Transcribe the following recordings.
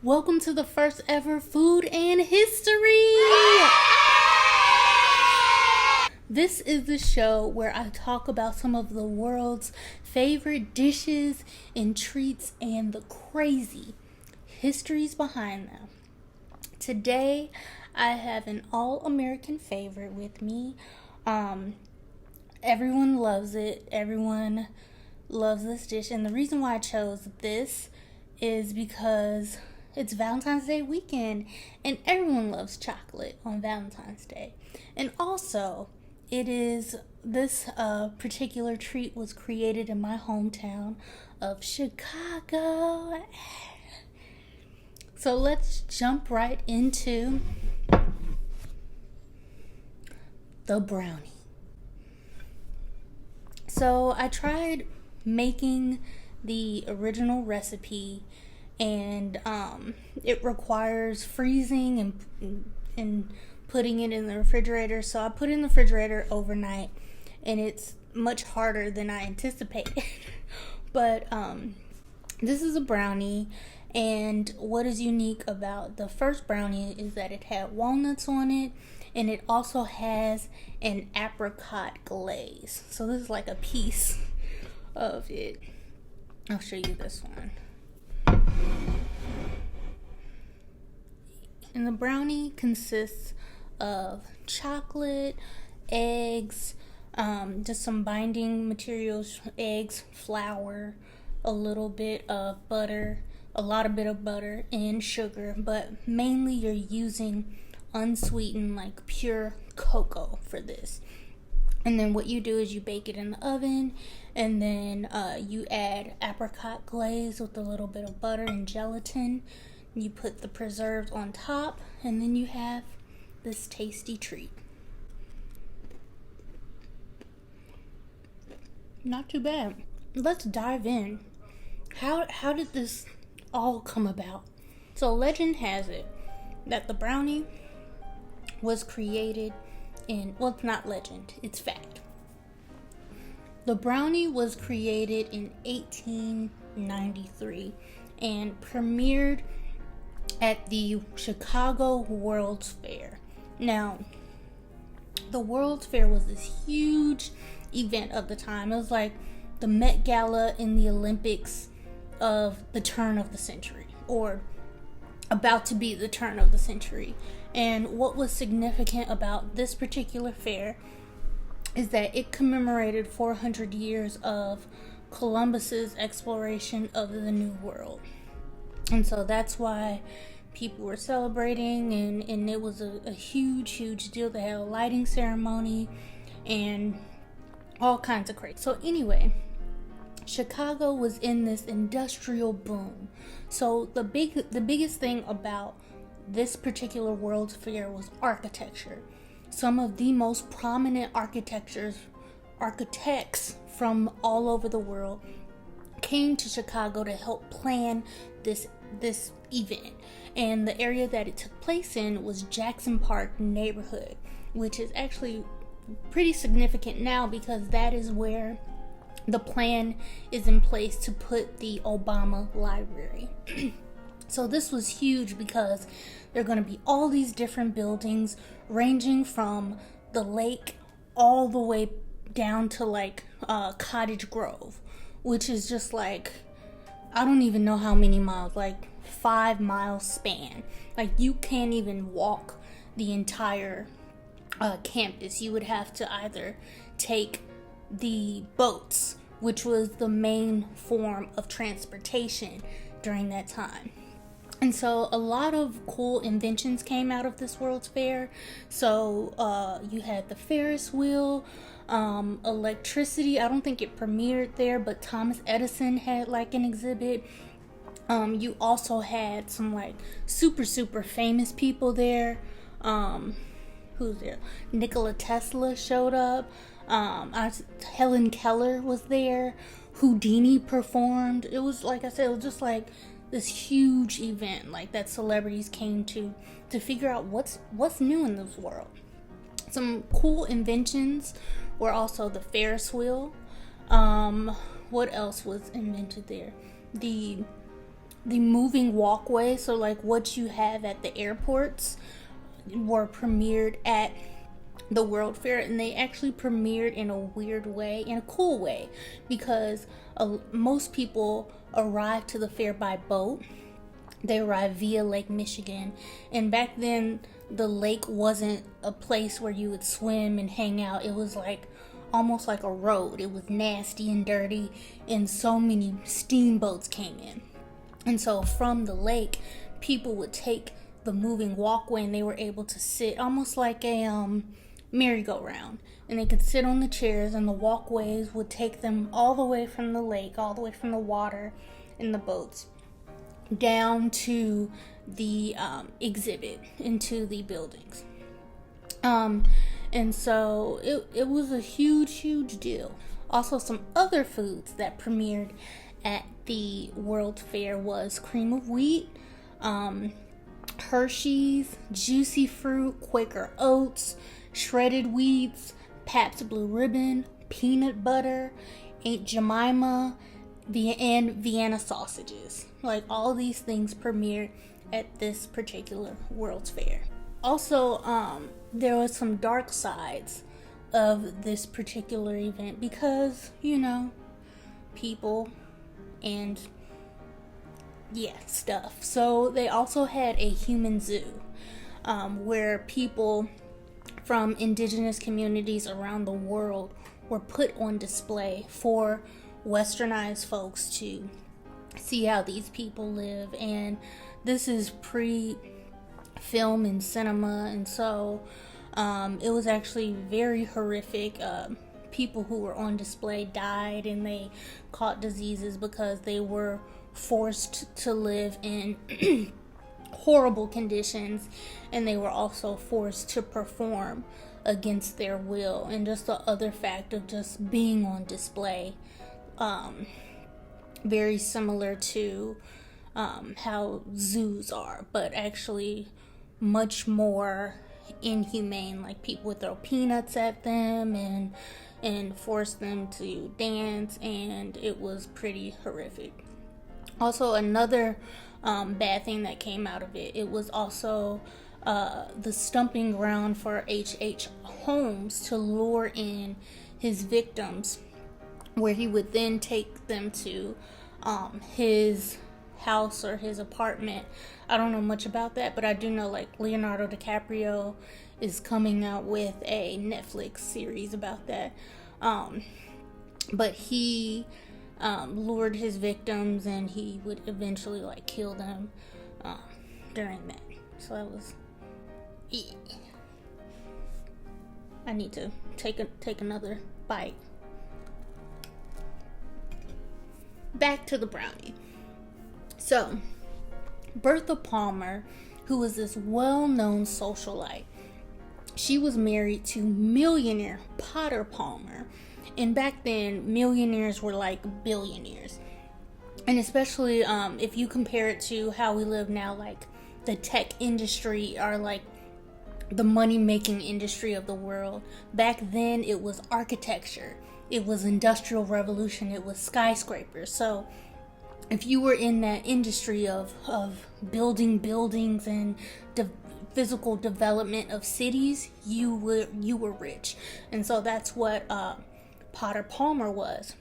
Welcome to the first ever Food and History! This is the show where I talk about some of the world's favorite dishes and treats and the crazy histories behind them. Today, I have an all-American favorite with me. Everyone loves it. Everyone loves this dish. And the reason why I chose this is because it's Valentine's Day weekend, and everyone loves chocolate on Valentine's Day. And also, this particular treat was created in my hometown of Chicago. So let's jump right into the brownie. So I tried making the original recipe, and it requires freezing and putting it in the refrigerator. So I put it in the refrigerator overnight, and it's much harder than I anticipated. But this is a brownie, and what is unique about the first brownie is that it had walnuts on it, and it also has an apricot glaze. So this is like a piece of it. I'll show you this one. And the brownie consists of chocolate, eggs, just some binding materials, eggs, flour, a little bit of butter, and sugar, but mainly you're using unsweetened, like pure cocoa for this. And then what you do is you bake it in the oven, and then you add apricot glaze with a little bit of butter and gelatin. You put the preserves on top, and then you have this tasty treat. Not too bad. Let's dive in. How did this all come about? So legend has it that the brownie was created well, it's not legend, it's fact. The brownie was created in 1893 and premiered at the Chicago World's Fair. Now, the World's Fair was this huge event of the time. It was like the Met Gala in the Olympics of the turn of the century, or about to be the turn of the century. And what was significant about this particular fair is that it commemorated 400 years of Columbus's exploration of the New World. And so that's why people were celebrating, and it was a huge deal. They had a lighting ceremony and all kinds of crazy. So anyway, Chicago was in this industrial boom. So the biggest thing about this particular World's Fair was architecture. Some of the most prominent architects from all over the world came to Chicago to help plan this event. And the area that it took place in was Jackson Park neighborhood, which is actually pretty significant now because that is where the plan is in place to put the Obama Library. So this was huge because there are going to be all these different buildings ranging from the lake all the way down to like Cottage Grove, which is just like, I don't even know how many miles, like 5 mile span. Like you can't even walk the entire campus. You would have to either take the boats, which was the main form of transportation during that time. And so a lot of cool inventions came out of this World's Fair. So you had the Ferris wheel, electricity. I don't think it premiered there, but Thomas Edison had like an exhibit. You also had some like super famous people there. Who's there? Nikola Tesla showed up. Helen Keller was there. Houdini performed. It was, like I said, it was just like this huge event, like that celebrities came to figure out what's new in this world. Some cool inventions were also the Ferris wheel. What else was invented there? The the moving walkway, so like what you have at the airports, were premiered at the World Fair, and they actually premiered in a weird way, in a cool way, because most people arrive to the fair by boat. They arrive via Lake Michigan, and back then the lake wasn't a place where you would swim and hang out. It was like almost like a road. It was nasty and dirty, and so many steamboats came in. And so from the lake, people would take the moving walkway, and they were able to sit almost like a merry-go-round, and they could sit on the chairs, and the walkways would take them all the way from the lake, all the way from the water in the boats down to the exhibit, into the buildings. And so it was a huge deal. Also, some other foods that premiered at the World Fair was cream of wheat, Hershey's, juicy fruit, Quaker oats, shredded wheats, Pabst Blue Ribbon, peanut butter, Aunt Jemima, and Vienna sausages. Like, all these things premiered at this particular World's Fair. Also, there was some dark sides of this particular event because, people and stuff. So they also had a human zoo, where people from indigenous communities around the world were put on display for westernized folks to see how these people live. And this is pre-film and cinema, and so it was actually very horrific. People who were on display died, and they caught diseases because they were forced to live in horrible conditions, and they were also forced to perform against their will. And just the other fact of just being on display, very similar to how zoos are, but actually much more inhumane. Like, people would throw peanuts at them and force them to dance, and it was pretty horrific. Also, another bad thing that came out of it, it was also the stumping ground for H.H. Holmes to lure in his victims, where he would then take them to his house or his apartment. I don't know much about that, but I do know, like, Leonardo DiCaprio is coming out with a Netflix series about that. But he lured his victims, and he would eventually, like, kill them during that. So that was... I need to take another bite. Back to the brownie. So, Bertha Palmer, who was this well-known socialite, she was married to millionaire Potter Palmer. And back then, millionaires were like billionaires. And especially if you compare it to how we live now, like the tech industry or like the money-making industry of the world. Back then, it was architecture. It was industrial revolution. It was skyscrapers. So if you were in that industry of building buildings and physical development of cities, you were rich. And so that's what Potter Palmer was.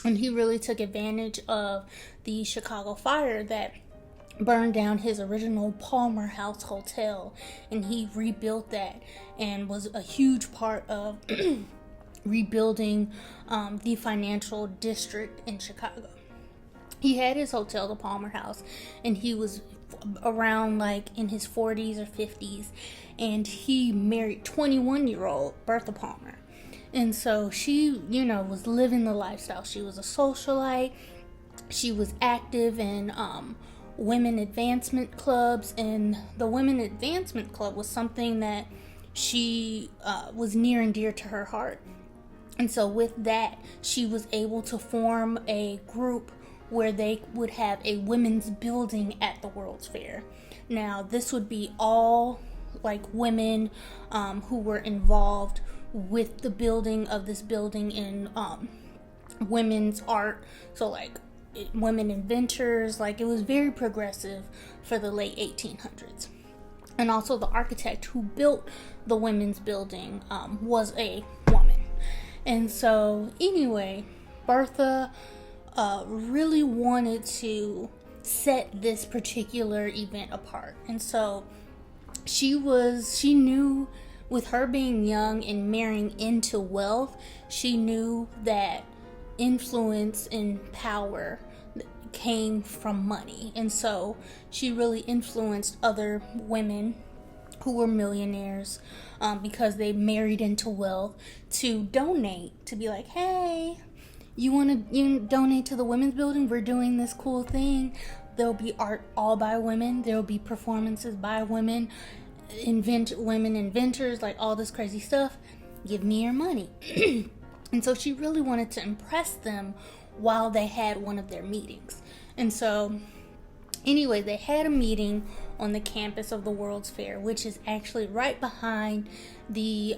And he really took advantage of the Chicago fire that burned down his original Palmer House Hotel, and he rebuilt that and was a huge part of rebuilding the financial district in Chicago. He had his hotel, the Palmer House, and he was around like in his 40s or 50s, and he married 21-year-old Bertha Palmer. And so she, was living the lifestyle. She was a socialite. She was active in women advancement clubs, and the women advancement club was something that she was near and dear to her heart. And so with that, she was able to form a group where they would have a women's building at the World's Fair. Now, this would be all like women who were involved with the building of this building in women's art. So like women inventors. Like, it was very progressive for the late 1800s. And also the architect who built the women's building was a woman. And so anyway, Bertha really wanted to set this particular event apart. And so she knew, with her being young and marrying into wealth, she knew that influence and power came from money. And so she really influenced other women who were millionaires, because they married into wealth, to donate, to be like, hey, you donate to the women's building? We're doing this cool thing. There'll be art all by women. There'll be performances by women, women inventors, like all this crazy stuff. Give me your money. And so she really wanted to impress them while they had one of their meetings. And so anyway, they had a meeting on the campus of the World's Fair, which is actually right behind the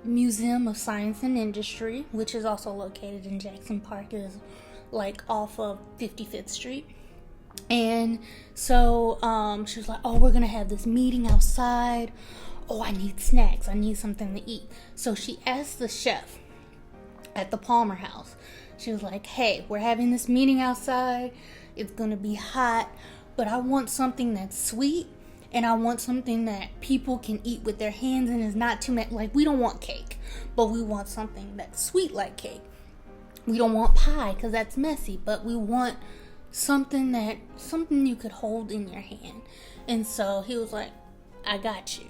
Museum of Science and Industry, which is also located in Jackson Park, is like off of 55th Street. And so she was like, oh, we're gonna have this meeting outside. Oh, I need snacks. I need something to eat. So she asked the chef at the Palmer House. She was like, hey, we're having this meeting outside. It's gonna be hot, but I want something that's sweet, and I want something that people can eat with their hands and is not too much. Like, we don't want cake, but we want something that's sweet like cake. We don't want pie because that's messy, but we want something you could hold in your hand. And so he was like, I got you.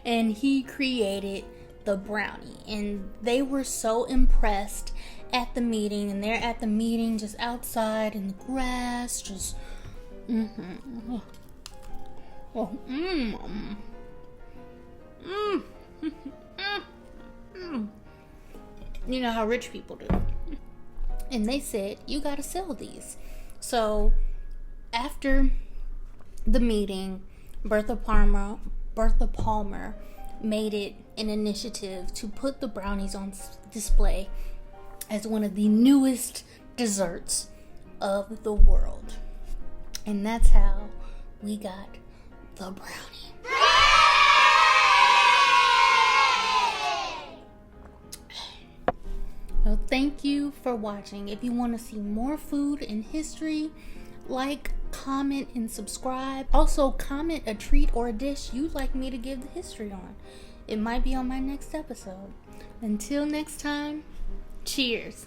And he created the brownie, and they were so impressed at the meeting, and they're at the meeting just outside in the grass, just you know how rich people do. And they said, you gotta sell these. So after the meeting, Bertha Palmer made it an initiative to put the brownies on display as one of the newest desserts of the world. And that's how we got the brownie. So thank you for watching. If you want to see more food and history, like, comment, and subscribe. Also, comment a treat or a dish you'd like me to give the history on. It might be on my next episode. Until next time, cheers.